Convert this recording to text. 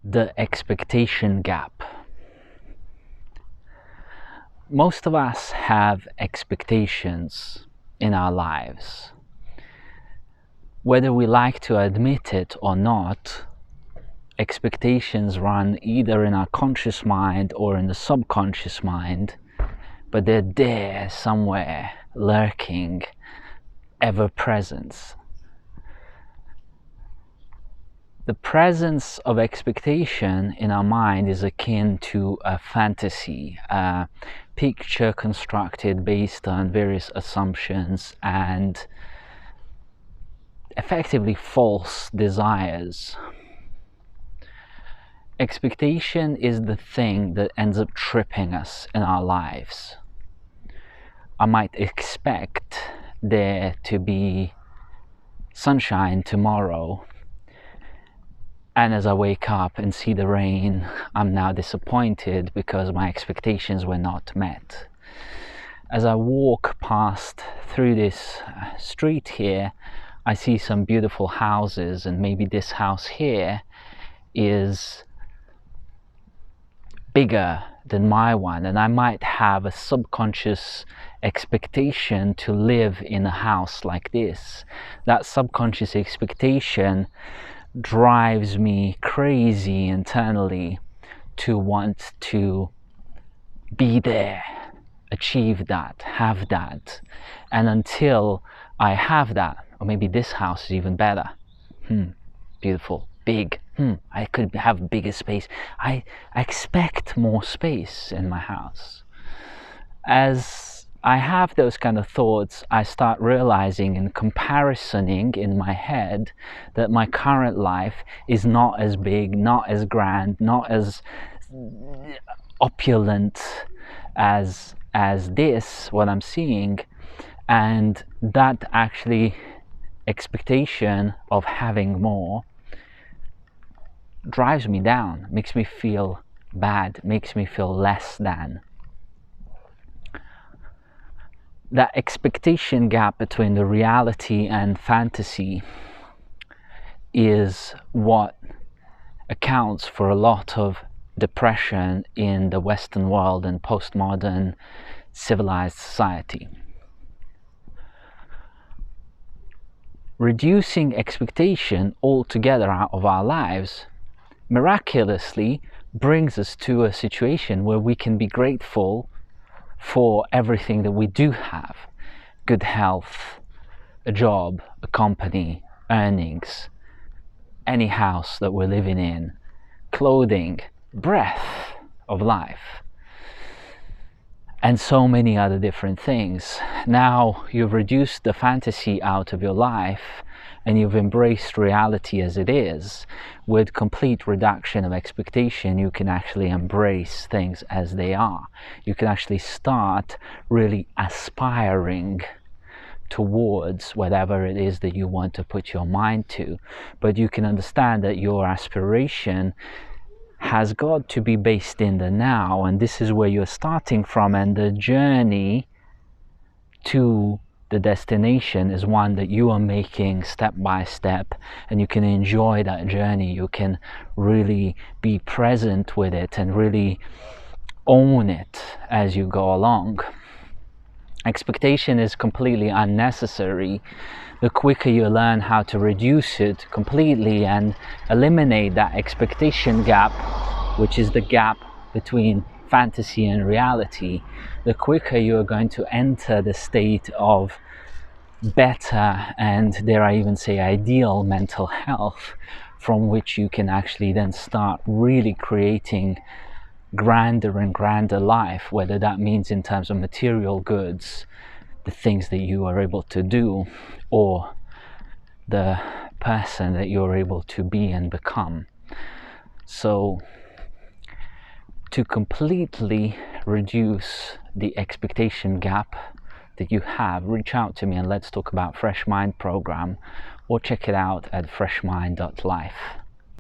the expectation gap. Most of us have expectations in our lives. Whether we like to admit it or not, expectations run either in our conscious mind or in the subconscious mind, but they're there somewhere, lurking, ever present. The presence of expectation in our mind is akin to a fantasy, a picture constructed based on various assumptions and effectively false desires. Expectation is the thing that ends up tripping us in our lives. I might expect there to be sunshine tomorrow, and as I wake up and see the rain, I'm now disappointed because my expectations were not met. As I walk past through this street here, I see some beautiful houses, and maybe this house here is bigger than my one, and I might have a subconscious expectation to live in a house like this. That subconscious expectation drives me crazy internally to want to be there, achieve that, have that. And until I have that, or maybe this house is even better, beautiful, big, I could have bigger space. I expect more space in my house. As I have those kind of thoughts, I start realizing and comparising in my head that my current life is not as big, not as grand, not as opulent as this, what I'm seeing. And that actually expectation of having more drives me down, makes me feel bad, makes me feel less than. That expectation gap between the reality and fantasy is what accounts for a lot of depression in the Western world and postmodern civilized society. Reducing expectation altogether out of our lives miraculously brings us to a situation where we can be grateful for everything that we do have: good health, a job, a company, earnings, any house that we're living in, clothing, breath of life, and so many other different things. Now you've reduced the fantasy out of your life and you've embraced reality as it is. With complete reduction of expectation, you can actually embrace things as they are. You can actually start really aspiring towards whatever it is that you want to put your mind to. But you can understand that your aspiration has got to be based in the now, and this is where you're starting from, and the journey to the destination is one that you are making step by step, and you can enjoy that journey. You can really be present with it and really own it as you go along. Expectation is completely unnecessary. The quicker you learn how to reduce it completely and eliminate that expectation gap, which is the gap between fantasy and reality, the quicker you are going to enter the state of better and, dare I even say, ideal mental health, from which you can actually then start really creating grander and grander life, whether that means in terms of material goods, the things that you are able to do, or the person that you're able to be and become. So to completely reduce the expectation gap that you have, reach out to me and let's talk about Fresh Mind program, or check it out at freshmind.life.